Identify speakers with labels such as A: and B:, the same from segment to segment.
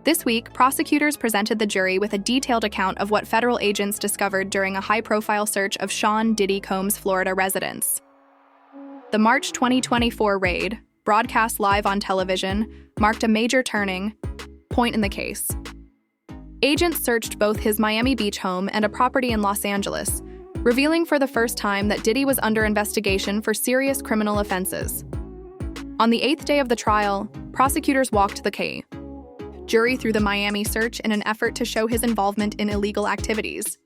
A: This week, prosecutors presented the jury with a detailed account of what federal agents discovered during a high-profile search of Sean Diddy Combs' Florida residence. The March 2024 raid, broadcast live on television, marked a major turning point in the case. Agents searched both his Miami Beach home and a property in Los Angeles, revealing for the first time that Diddy was under investigation for serious criminal offenses. On the 8th day of the trial, prosecutors walked the jury through the Miami search in an effort to show his involvement in illegal activities.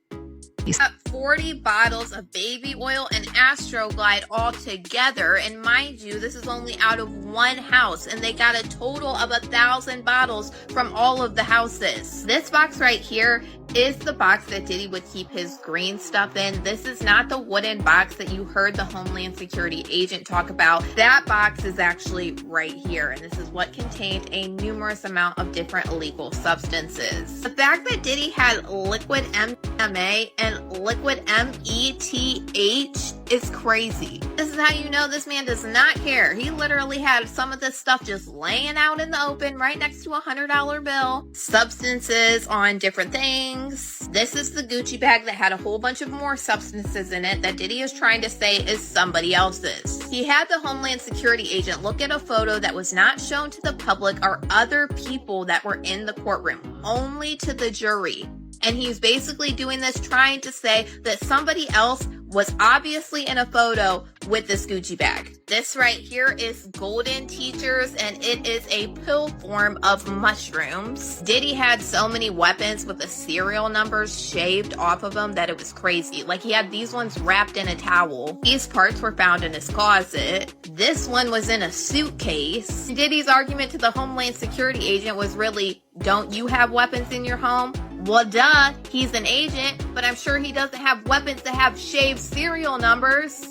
B: Got 40 bottles of baby oil and Astroglide all together, and mind you, this is only out of one house, and they got a total of 1,000 bottles from all of the houses. This box right here is the box that Diddy would keep his green stuff in. This is not the wooden box that you heard the Homeland Security agent talk about. That box is actually right here, and this is what contained a numerous amount of different illegal substances. The fact that Diddy had liquid MDMA and liquid METH is crazy. This is how you know this man does not care. He literally had some of this stuff just laying out in the open right next to a $100 bill. Substances on different things. This is the Gucci bag that had a whole bunch of more substances in it that Diddy is trying to say is somebody else's. He had the Homeland Security agent look at a photo that was not shown to the public or other people that were in the courtroom, only to the jury. And he's basically doing this trying to say that somebody else was obviously in a photo with this Gucci bag. This right here is Golden Teachers, and it is a pill form of mushrooms. Diddy had so many weapons with the serial numbers shaved off of them that it was crazy. Like, he had these ones wrapped in a towel. These parts were found in his closet. This one was in a suitcase. Diddy's argument to the Homeland Security agent was really, don't you have weapons in your home? Well, duh, he's an agent, but I'm sure he doesn't have weapons that have shaved serial numbers.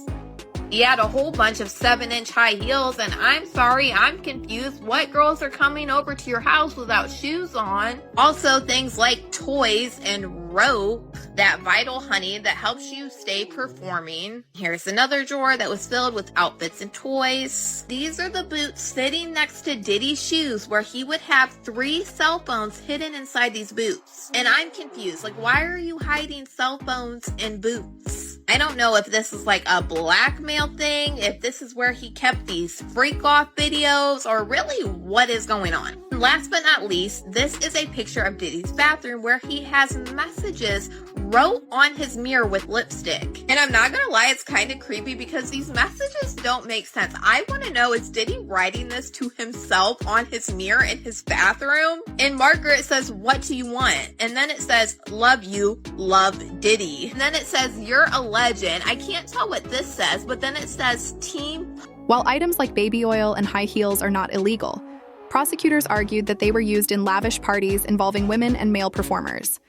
B: He had a whole bunch of 7-inch high heels, and I'm sorry, I'm confused. What girls are coming over to your house without shoes on? Also, things like toys and rope, that Vital Honey that helps you stay performing. Here's another drawer that was filled with outfits and toys. These are the boots sitting next to Diddy's shoes, where he would have 3 cell phones hidden inside these boots. And I'm confused, like, why are you hiding cell phones in boots? I don't know if this is like a blackmail thing, if this is where he kept these freak off videos, or really what is going on. Last but not least, this is a picture of Diddy's bathroom where he has messages wrote on his mirror with lipstick. And I'm not gonna lie, it's kind of creepy because these messages don't make sense. I want to know, is Diddy writing this to himself on his mirror in his bathroom? In Margaret, it says, what do you want? And then it says, love you, love Diddy. And then it says, you're a legend. I can't tell what this says, but then it says team.
A: While items like baby oil and high heels are not illegal, prosecutors argued that they were used in lavish parties involving women and male performers.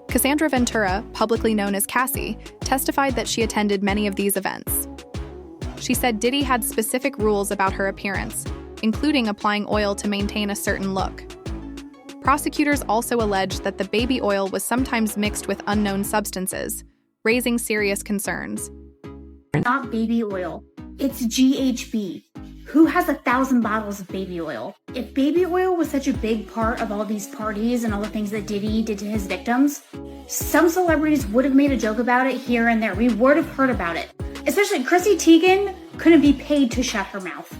A: Cassandra Ventura, publicly known as Cassie, testified that she attended many of these events. She said Diddy had specific rules about her appearance, including applying oil to maintain a certain look. Prosecutors also alleged that the baby oil was sometimes mixed with unknown substances, raising serious concerns.
C: Not baby oil, it's GHB. Who has 1,000 bottles of baby oil? If baby oil was such a big part of all these parties and all the things that Diddy did to his victims, some celebrities would have made a joke about it here and there. We would have heard about it. Especially Chrissy Teigen couldn't be paid to shut her mouth.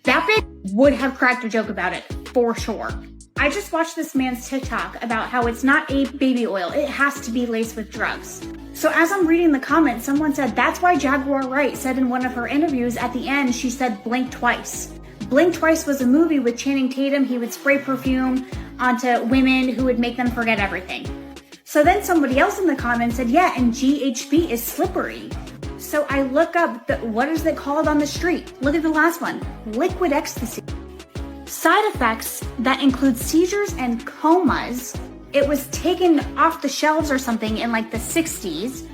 C: That bitch would have cracked a joke about it, for sure. I just watched this man's TikTok about how it's not a baby oil, it has to be laced with drugs. So as I'm reading the comments, someone said that's why Jaguar Wright said in one of her interviews at the end, she said blink twice. Blink Twice was a movie with Channing Tatum. He would spray perfume onto women who would make them forget everything. So then somebody else in the comments said, yeah, and GHB is slippery. So I look up, what is it called on the street? Look at the last one, liquid ecstasy. Side effects that include seizures and comas. It was taken off the shelves or something in like the 60s.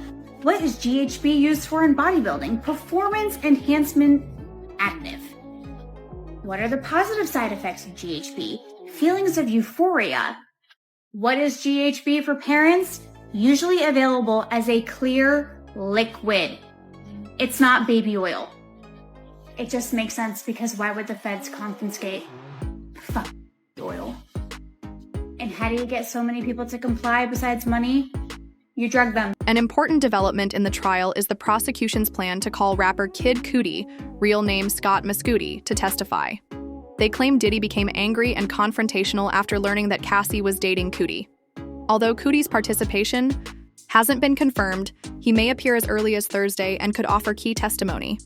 C: What is GHB used for in bodybuilding? Performance enhancement additive. What are the positive side effects of GHB? Feelings of euphoria. What is GHB for parents? Usually available as a clear liquid. It's not baby oil. It just makes sense because why would the feds confiscate oil? And how do you get so many people to comply besides money? You drug them.
A: An important development in the trial is the prosecution's plan to call rapper Kid Cudi, real name Scott Mescudi, to testify. They claim Diddy became angry and confrontational after learning that Cassie was dating Cudi. Although Cudi's participation hasn't been confirmed, he may appear as early as Thursday and could offer key testimony.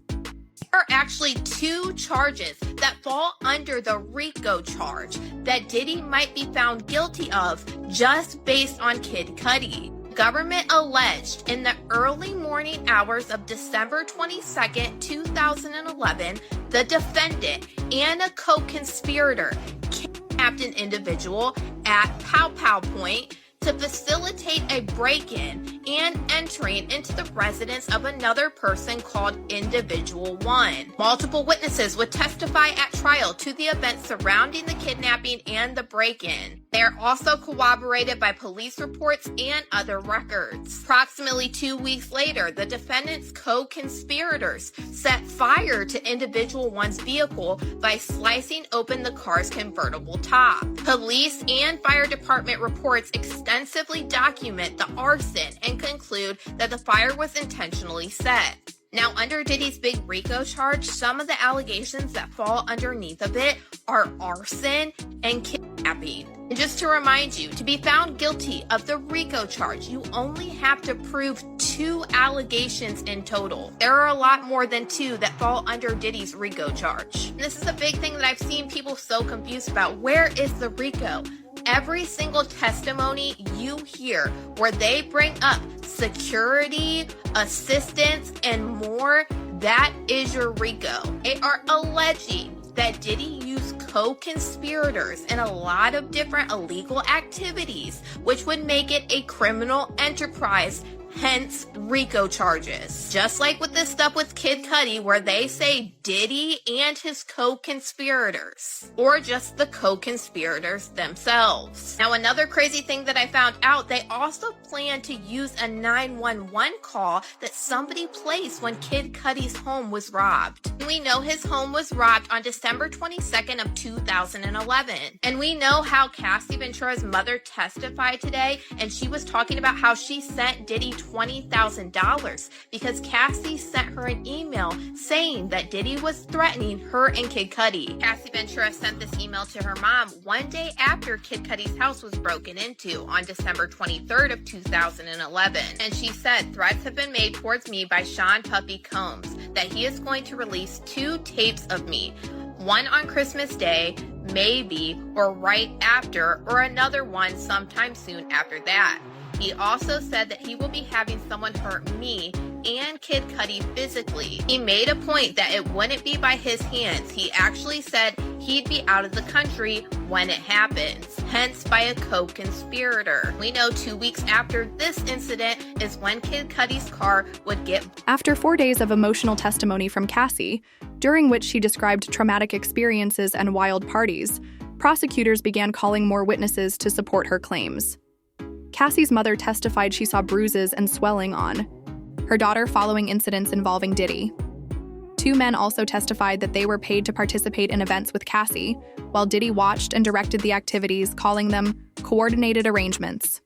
B: There are actually 2 charges that fall under the RICO charge that Diddy might be found guilty of just based on Kid Cudi. Government alleged in the early morning hours of December 22nd, 2011, the defendant and a co-conspirator kidnapped an individual at Pow Pow Point to facilitate a break-in and entering into the residence of another person called Individual 1. Multiple witnesses would testify at trial to the events surrounding the kidnapping and the break-in. They are also corroborated by police reports and other records. Approximately 2 weeks later, the defendant's co-conspirators set fire to Individual 1's vehicle by slicing open the car's convertible top. Police and fire department reports extensively document the arson and conclude that the fire was intentionally set. Now, under Diddy's big RICO charge, some of the allegations that fall underneath of it are arson and kidnapping. And just to remind you, to be found guilty of the RICO charge, you only have to prove 2 allegations in total. There are a lot more than 2 that fall under Diddy's RICO charge. And this is a big thing that I've seen people so confused about. Where is the RICO? Every single testimony you hear where they bring up security, assistance, and more, that is your RICO. They are alleging that Diddy used co-conspirators in a lot of different illegal activities, which would make it a criminal enterprise, hence RICO charges. Just like with this stuff with Kid Cudi, where they say Diddy and his co-conspirators, or just the co-conspirators themselves. Now, another crazy thing that I found out, they also plan to use a 911 call that somebody placed when Kid Cudi's home was robbed. And we know his home was robbed on December 22nd of 2011. And we know how Cassie Ventura's mother testified today, and she was talking about how she sent Diddy $20,000 because Cassie sent her an email saying that Diddy was threatening her and Kid Cudi. Cassie Ventura sent this email to her mom one day after Kid Cudi's house was broken into on December 23rd of 2011. And she said, "Threats have been made towards me by Sean Puffy Combs that he is going to release 2 tapes of me. One on Christmas Day, maybe, or right after, or another one sometime soon after that. He also said that he will be having someone hurt me and Kid Cudi physically. He made a point that it wouldn't be by his hands. He actually said he'd be out of the country when it happens, hence by a co-conspirator." We know 2 weeks after this incident is when Kid Cudi's car would get...
A: After 4 days of emotional testimony from Cassie, during which she described traumatic experiences and wild parties, prosecutors began calling more witnesses to support her claims. Cassie's mother testified she saw bruises and swelling on her daughter following incidents involving Diddy. 2 men also testified that they were paid to participate in events with Cassie, while Diddy watched and directed the activities, calling them coordinated arrangements.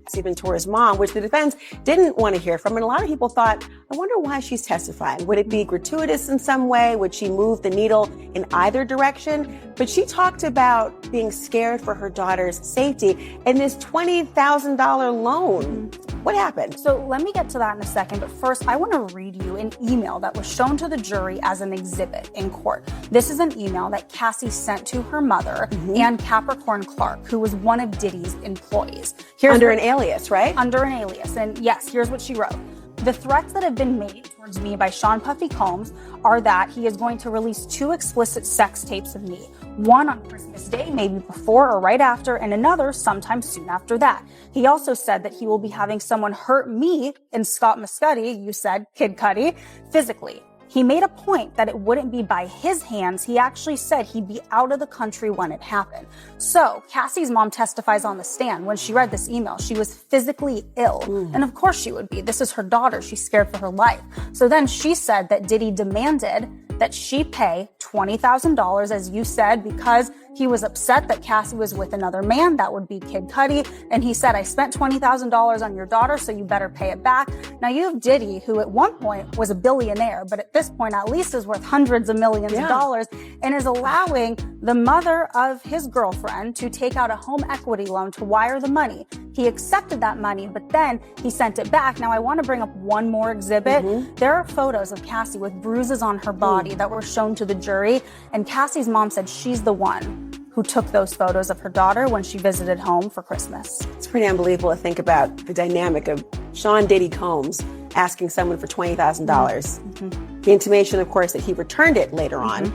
D: Cassie Ventura's mom, which the defense didn't want to hear from. And a lot of people thought, I wonder why she's testifying. Would it be gratuitous in some way? Would she move the needle in either direction? But she talked about being scared for her daughter's safety and this $20,000 loan. What happened?
E: So let me get to that in a second, but first I want to read you an email that was shown to the jury as an exhibit in court. This is an email that Cassie sent to her mother and Capricorn Clark, who was one of Diddy's employees.
D: Under an alias, right?
E: Under an alias. And yes, here's what she wrote. "The threats that have been made towards me by Sean Puffy Combs are that he is going to release 2 explicit sex tapes of me. One on Christmas Day, maybe before or right after, and another sometime soon after that. He also said that he will be having someone hurt me and Scott Mescudi, you said, Kid Cudi, physically. He made a point that it wouldn't be by his hands. He actually said he'd be out of the country when it happened." So Cassie's mom testifies on the stand. When she read this email, she was physically ill. And of course she would be. This is her daughter. She's scared for her life. So then she said that Diddy demanded that she pay $20,000, as you said, because he was upset that Cassie was with another man. That would be Kid Cudi. And he said, I spent $20,000 on your daughter, so you better pay it back. Now you have Diddy, who at one point was a billionaire, but at this point at least is worth hundreds of millions of dollars, and is allowing the mother of his girlfriend to take out a home equity loan to wire the money. He accepted that money, but then he sent it back. Now I want to bring up one more exhibit. There are photos of Cassie with bruises on her body that were shown to the jury, and Cassie's mom said she's the one who took those photos of her daughter when she visited home for Christmas.
D: It's pretty unbelievable to think about the dynamic of Sean Diddy Combs asking someone for $20,000. The intimation, of course, that he returned it later on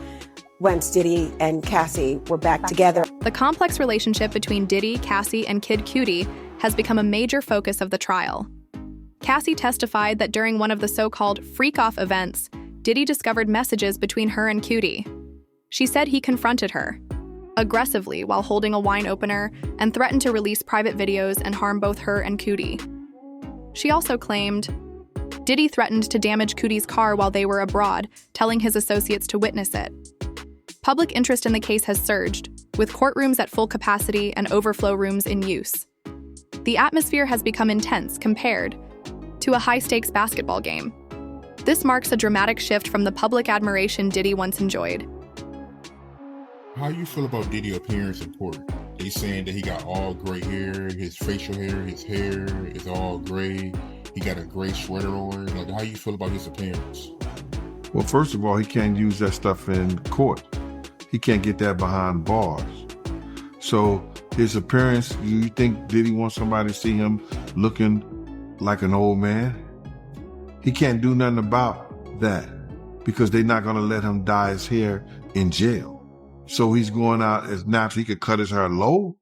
D: once Diddy and Cassie were back together.
A: The complex relationship between Diddy, Cassie, and Kid Cudi has become a major focus of the trial. Cassie testified that during one of the so-called freak-off events, Diddy discovered messages between her and Cudi. She said he confronted her aggressively while holding a wine opener and threatened to release private videos and harm both her and Cudi. She also claimed Diddy threatened to damage Cudi's car while they were abroad, telling his associates to witness it. Public interest in the case has surged, with courtrooms at full capacity and overflow rooms in use. The atmosphere has become intense compared to a high-stakes basketball game. This marks a dramatic shift from the public admiration Diddy once enjoyed.
F: How you feel about Diddy's appearance in court? They saying that he got all gray hair, his facial hair, his hair is all gray. He got a gray sweater on. Like, how you feel about his appearance?
G: Well, first of all, he can't use that stuff in court. He can't get that behind bars. So his appearance, you think Diddy wants somebody to see him looking like an old man? He can't do nothing about that because they're not going to let him dye his hair in jail. So he's going out as natural. He could cut his hair low.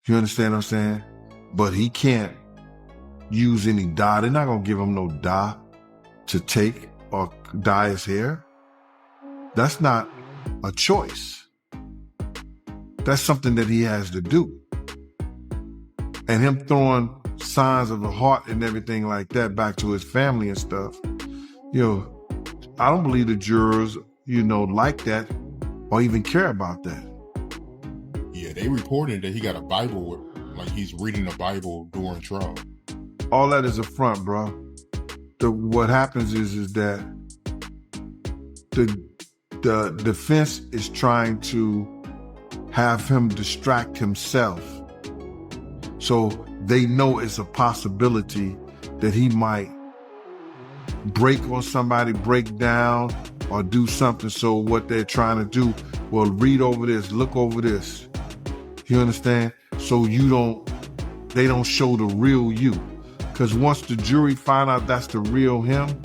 G: You understand what I'm saying? But he can't use any dye. They're not going to give him no dye to take or dye his hair. That's not a choice. That's something that he has to do. And him throwing signs of the heart and everything like that back to his family and stuff, I don't believe the jurors, like that or even care about that.
F: Yeah, they reported that he got a Bible, like he's reading a Bible during trial.
G: All that is a front, bro. What happens is that the defense is trying to have him distract himself. So they know it's a possibility that he might break on somebody, break down, or do something. So what they're trying to do, well, read over this, look over this. You understand? So they don't show the real you. Because once the jury find out that's the real him,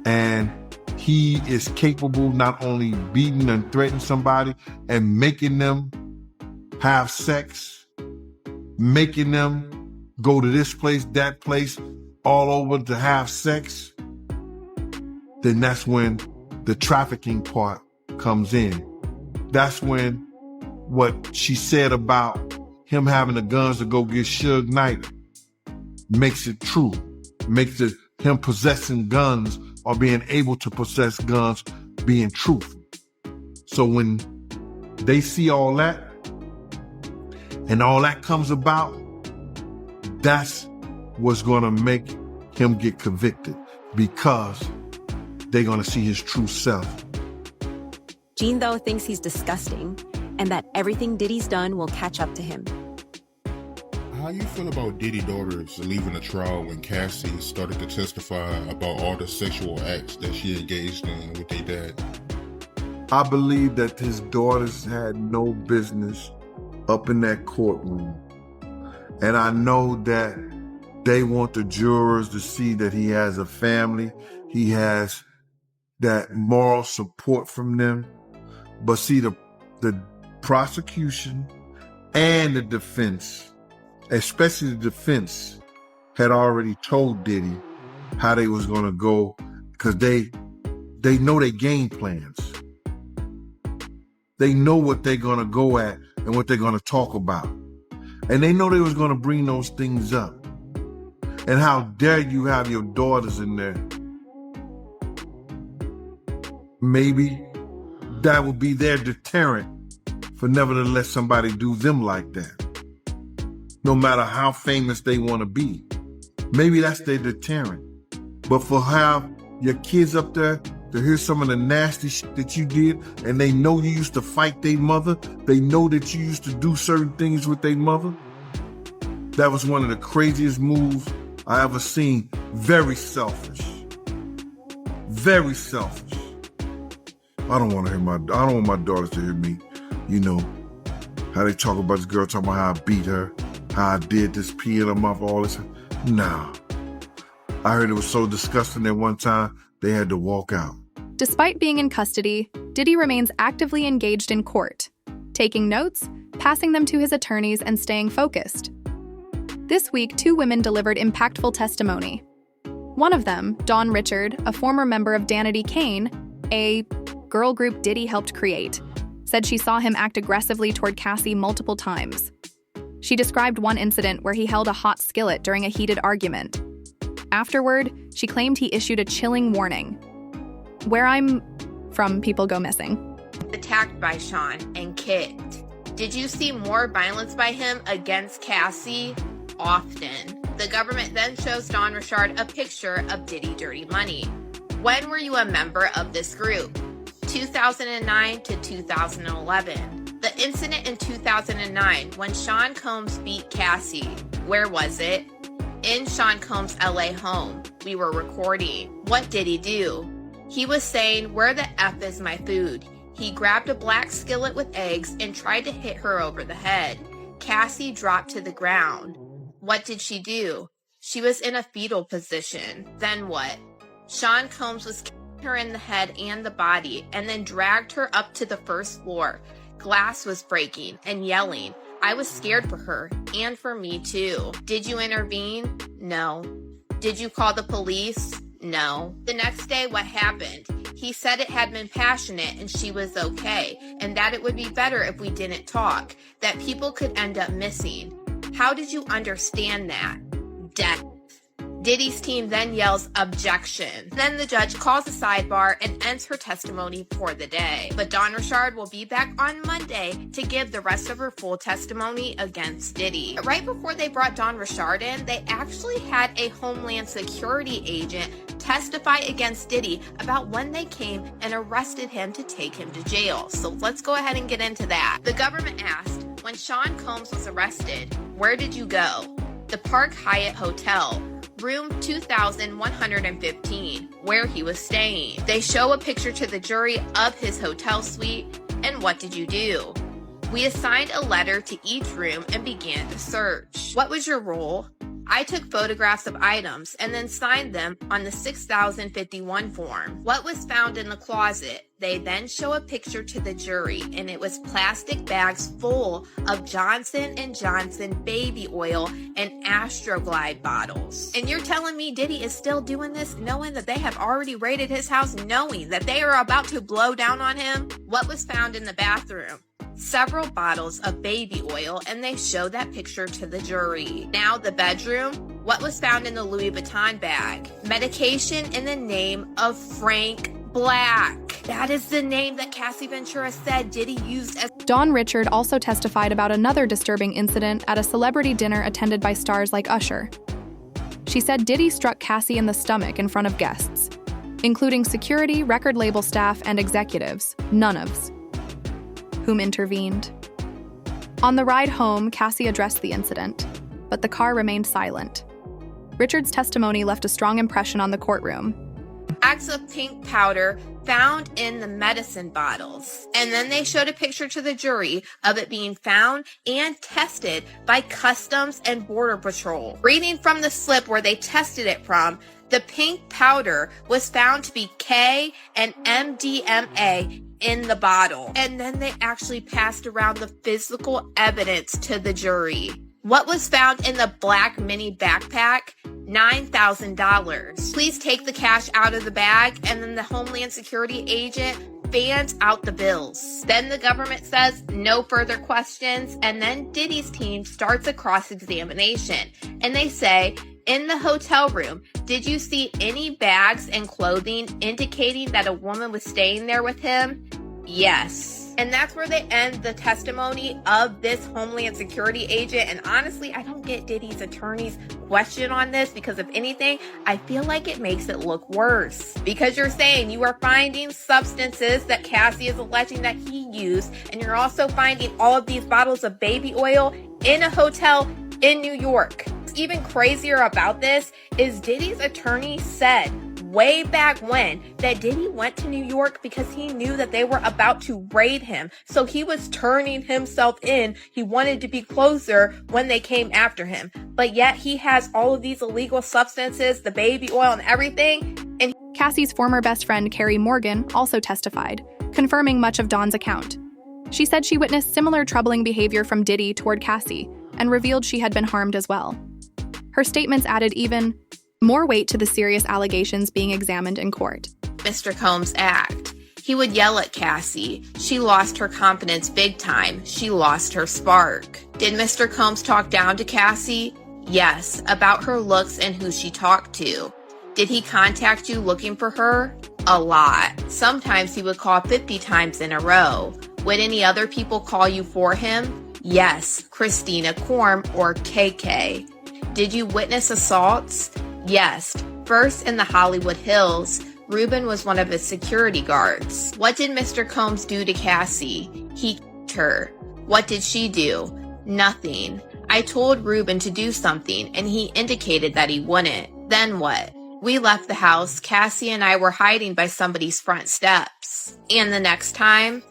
G: and he is capable not only beating and threatening somebody and making them have sex, making them go to this place, that place, all over to have sex, then that's when the trafficking part comes in. That's when what she said about him having the guns to go get Suge Knight makes it true, makes it him possessing guns or being able to possess guns being truthful. So when they see all that and all that comes about, that's what's gonna make him get convicted, because they're gonna see his true self.
H: Gene, though, thinks he's disgusting and that everything Diddy's done will catch up to him.
F: How you feel about Diddy daughters leaving the trial when Cassie started to testify about all the sexual acts that she engaged in with their dad?
G: I believe that his daughters had no business up in that courtroom. And I know that they want the jurors to see that he has a family, he has that moral support from them. But see, the prosecution and the defense, especially the defense, had already told Diddy how they was gonna go, because they know their game plans. They know what they're gonna go at and what they're gonna talk about. And they know they was gonna bring those things up. And how dare you have your daughters in there maybe that would be their deterrent for never to let somebody do them like that. No matter how famous they want to be. Maybe that's their deterrent. But for have your kids up there to hear some of the nasty shit that you did, and they know you used to fight their mother, they know that you used to do certain things with their mother. That was one of the craziest moves I ever seen. Very selfish. Very selfish. I don't want my daughters to hear me, how they talk about this girl, talking about how I beat her, how I did this, pee in her mouth, all this. Nah. I heard it was so disgusting that one time they had to walk out.
A: Despite being in custody, Diddy remains actively engaged in court, taking notes, passing them to his attorneys, and staying focused. This week, 2 women delivered impactful testimony. One of them, Dawn Richard, a former member of Danity Kane, a girl group Diddy helped create, said she saw him act aggressively toward Cassie multiple times. She described one incident where he held a hot skillet during a heated argument. Afterward, she claimed he issued a chilling warning. Where I'm from, people go missing.
B: Attacked by Sean and kicked. Did you see more violence by him against Cassie? Often. The government then shows Dawn Richard a picture of Diddy Dirty Money. When were you a member of this group? 2009 to 2011. The incident in 2009 when Sean Combs beat Cassie. Where was it? In Sean Combs' LA home. We were recording. What did he do? He was saying, "Where the F is my food?" He grabbed a black skillet with eggs and tried to hit her over the head. Cassie dropped to the ground. What did she do? She was in a fetal position. Then what? Sean Combs was kicking her in the head and the body and then dragged her up to the first floor. Glass was breaking and yelling. I was scared for her and for me too. Did you intervene? No. Did you call the police? No. The next day, what happened? He said it had been passionate and she was okay, and that it would be better if we didn't talk, that people could end up missing. How did you understand that? Death. Diddy's team then yells, objection. Then the judge calls a sidebar and ends her testimony for the day. But Dawn Richard will be back on Monday to give the rest of her full testimony against Diddy. Right before they brought Dawn Richard in, they actually had a Homeland Security agent testify against Diddy about when they came and arrested him to take him to jail. So let's go ahead and get into that. The government asked, when Sean Combs was arrested, where did you go? The Park Hyatt Hotel, room 2115, where he was staying. They show a picture to the jury of his hotel suite. And what did you do? We assigned a letter to each room and began to search. What was your role? I took photographs of items and then signed them on the 6051 form. What was found in the closet? They then show a picture to the jury, and it was plastic bags full of Johnson & Johnson baby oil and Astroglide bottles. And you're telling me Diddy is still doing this, knowing that they have already raided his house, knowing that they are about to blow down on him? What was found in the bathroom? Several bottles of baby oil, and they show that picture to the jury. Now the bedroom. What was found in the Louis Vuitton bag? Medication in the name of Frank Black. That is the name that Cassie Ventura said Diddy used as...
A: Dawn Richard also testified about another disturbing incident at a celebrity dinner attended by stars like Usher. She said Diddy struck Cassie in the stomach in front of guests, including security, record label staff, and executives, none of whom intervened. On the ride home, Cassie addressed the incident, but the car remained silent. Richard's testimony left a strong impression on the courtroom.
B: Bags of pink powder found in the medicine bottles. And then they showed a picture to the jury of it being found and tested by Customs and Border Patrol. Reading from the slip where they tested it from, the pink powder was found to be K and MDMA in the bottle. And then they actually passed around the physical evidence to the jury. What was found in the black mini backpack? $9,000. Please take the cash out of the bag, and then the Homeland Security agent fans out the bills. Then the government says no further questions, and then Diddy's team starts a cross-examination. And they say, In the hotel room, did you see any bags and clothing indicating that a woman was staying there with him? Yes. And that's where they end the testimony of this Homeland Security agent. And honestly, I don't get Diddy's attorney's question on this because if anything, I feel like it makes it look worse. Because you're saying you are finding substances that Cassie is alleging that he used, and you're also finding all of these bottles of baby oil in a hotel in New York. What's even crazier about this is Diddy's attorney said way back when that Diddy went to New York because he knew that they were about to raid him. So he was turning himself in. He wanted to be closer when they came after him. But yet he has all of these illegal substances, the baby oil and everything. And
A: Cassie's former best friend, Carrie Morgan, also testified, confirming much of Dawn's account. She said she witnessed similar troubling behavior from Diddy toward Cassie and revealed she had been harmed as well. Her statements added even more weight to the serious allegations being examined in court.
B: Mr. Combs' act. He would yell at Cassie. She lost her confidence big time. She lost her spark. Did Mr. Combs talk down to Cassie? Yes, about her looks and who she talked to. Did he contact you looking for her? A lot. Sometimes he would call 50 times in a row. Would any other people call you for him? Yes, Christina Korm or KK. Did you witness assaults? Yes, first in the Hollywood Hills. Ruben was one of his security guards. What did Mr. Combs do to Cassie? He kicked her. What did she do? Nothing. I told Ruben to do something, and he indicated that he wouldn't. Then what? We left the house. Cassie and I were hiding by somebody's front steps. And the next time?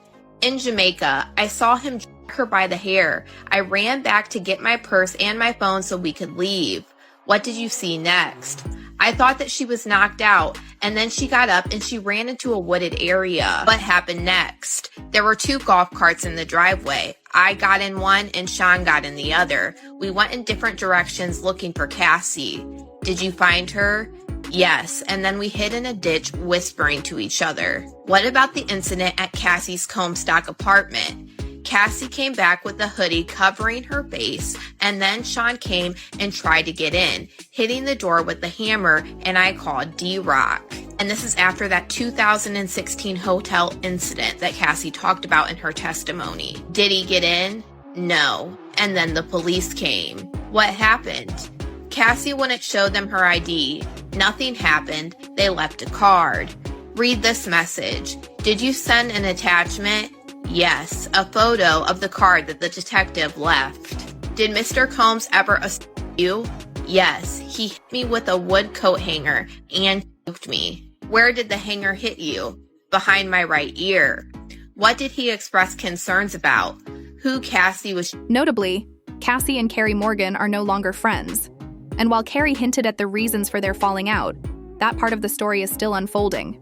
B: In Jamaica, I saw him drag her by the hair. I ran back to get my purse and my phone so we could leave. What did you see next? I thought that she was knocked out, and then she got up and she ran into a wooded area. What happened next? There were 2 golf carts in the driveway. I got in one and Sean got in the other. We went in different directions looking for Cassie. Did you find her? Yes, and then we hid in a ditch whispering to each other. What about the incident at Cassie's Comstock apartment? Cassie came back with a hoodie covering her face, and then Sean came and tried to get in, hitting the door with a hammer, and I called D-Rock. And this is after that 2016 hotel incident that Cassie talked about in her testimony. Did he get in? No. And then the police came. What happened? Cassie wouldn't show them her ID. Nothing happened. They left a card. Read this message. Did you send an attachment? Yes, a photo of the card that the detective left. Did Mr. Combs ever assault you? Yes, he hit me with a wood coat hanger and choked me. Where did the hanger hit you? Behind my right ear. What did he express concerns about? Who Cassie was.
A: Notably, Cassie and Carrie Morgan are no longer friends. And while Carrie hinted at the reasons for their falling out, that part of the story is still unfolding.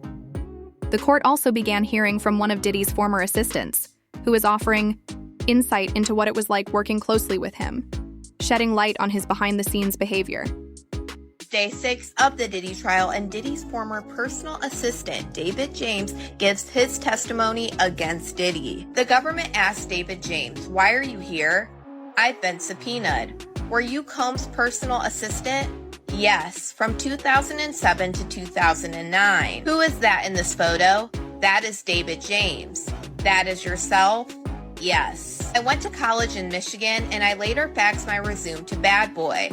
A: The court also began hearing from one of Diddy's former assistants, who is offering insight into what it was like working closely with him, shedding light on his behind-the-scenes behavior.
B: Day 6 of the Diddy trial, and Diddy's former personal assistant, David James, gives his testimony against Diddy. The government asked David James, "Why are you here?" "I've been subpoenaed." "Were you Combs' personal assistant?" "Yes, from 2007 to 2009. "Who is that in this photo?" "That is David James." "That is yourself?" "Yes. I went to college in Michigan, and I later faxed my resume to Bad Boy."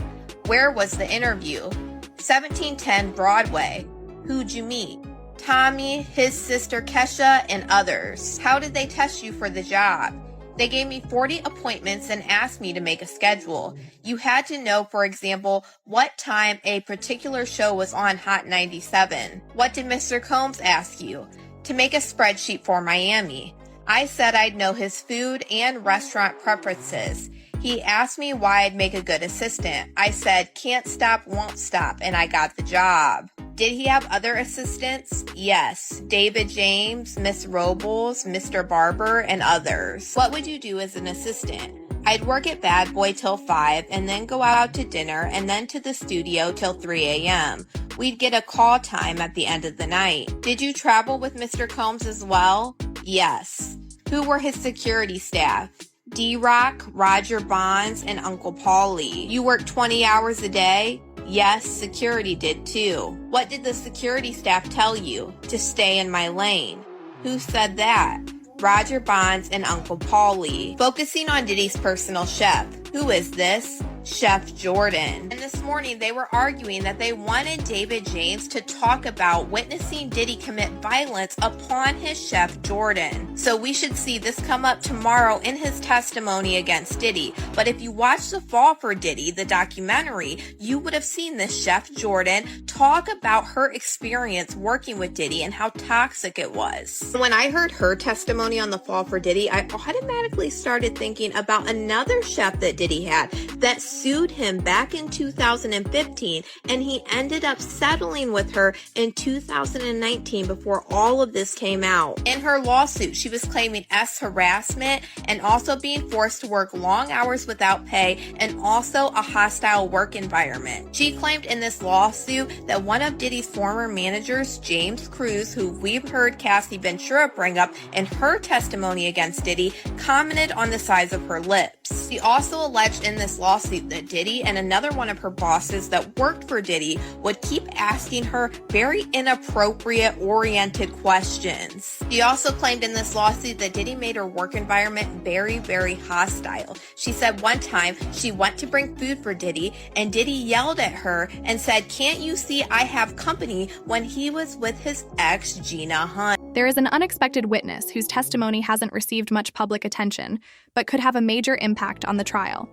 B: "Where was the interview?" 1710 Broadway. "Who'd you meet?" "Tommy, his sister Kesha, and others." "How did they test you for the job?" "They gave me 40 appointments and asked me to make a schedule. You had to know, for example, what time a particular show was on Hot 97. "What did Mr. Combs ask you?" "To make a spreadsheet for Miami." I said I'd know his food and restaurant preferences. He asked me why I'd make a good assistant. I said, "Can't stop, won't stop," and I got the job. Did he have other assistants? Yes. David James, Miss Robles, Mr. Barber, and others. What would you do as an assistant? I'd work at Bad Boy till 5 and then go out to dinner and then to the studio till 3 a.m. We'd get a call time at the end of the night. Did you travel with Mr. Combs as well? Yes. Who were his security staff? D-Rock, Roger Bonds, and Uncle Paulie. You worked 20 hours a day? Yes, security did too. What did the security staff tell you? To stay in my lane. Who said that? Roger Bonds and Uncle Paulie. Focusing on Diddy's personal chef. Who is this? Chef Jordan. And this morning they were arguing that they wanted David James to talk about witnessing Diddy commit violence upon his chef Jordan. So we should see this come up tomorrow in his testimony against Diddy. But if you watch The Fall for Diddy, the documentary, you would have seen this chef Jordan talk about her experience working with Diddy and how toxic it was. When I heard her testimony on The Fall for Diddy, I automatically started thinking about another chef that Diddy had that sued him back in 2015, and he ended up settling with her in 2019 before all of this came out. In her lawsuit, she was claiming harassment and also being forced to work long hours without pay and also a hostile work environment. She claimed in this lawsuit that one of Diddy's former managers, James Cruz, who we've heard Cassie Ventura bring up in her testimony against Diddy, commented on the size of her lips. She also alleged in this lawsuit that Diddy and another one of her bosses that worked for Diddy would keep asking her very inappropriate oriented questions. She also claimed in this lawsuit that Diddy made her work environment very, very hostile. She said one time she went to bring food for Diddy and Diddy yelled at her and said, "Can't you see I have company?" when he was with his ex, Gina Hunt.
A: There is an unexpected witness whose testimony hasn't received much public attention, but could have a major impact on the trial.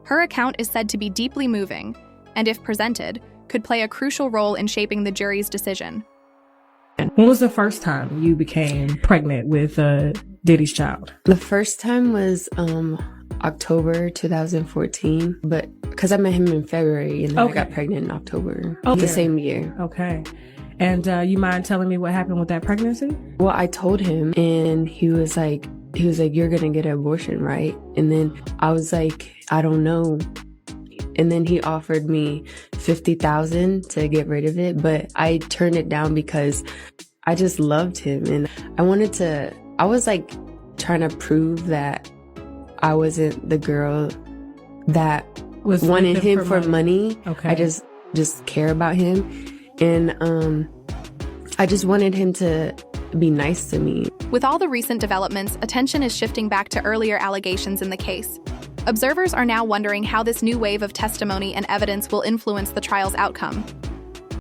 A: Her account is said to be deeply moving, and if presented, could play a crucial role in shaping the jury's decision.
I: When was the first time you became pregnant with Diddy's child?
J: The first time was October 2014, but because I met him in February and then I got pregnant in October the same year.
I: Okay. And you mind telling me what happened with that pregnancy?
J: Well, I told him and he was like, "You're going to get an abortion, right?" And then I was like, "I don't know." And then he offered me $50,000 to get rid of it, but I turned it down because I just loved him. And I was like trying to prove that I wasn't the girl that wanted him for money.
I: Okay.
J: I just care about him. And I just wanted him to be nice to me.
A: With all the recent developments, attention is shifting back to earlier allegations in the case. Observers are now wondering how this new wave of testimony and evidence will influence the trial's outcome.